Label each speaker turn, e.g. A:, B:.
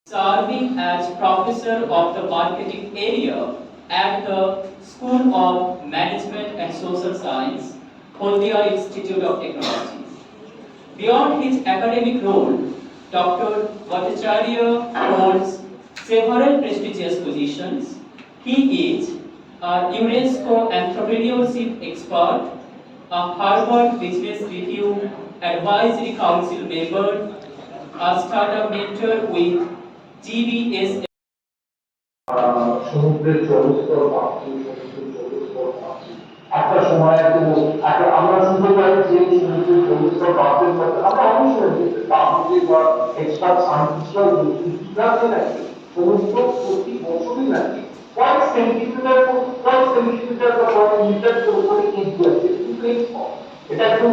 A: serving as professor of the marketing area at the School of Management and Social Science, Haldia Institute of Technology. Beyond his academic role, Dr. Bhattacharya holds several prestigious positions. He is a UNESCO entrepreneurship expert, a Harvard Business Review Advisory Council member, a startup mentor with GBS.
B: সমুদ্রের জলস্তর বাড়ছে, সমুদ্রের জলস্তর বাড়ছে। একটা সময় তো আমরা শুনতে পাই যে সমুদ্রের জলস্তর বাড়তে পারে, আমরা অবশ্যই তাহলে বা এক্সপার্ট সায়েন্টিস্টরা বিজ্ঞানে নাকি সমুদ্র প্রতি বছরই নাকি কয়েক সেন্টিমিটার বা কয়েক মিটার করে কিন্তু এটা একদম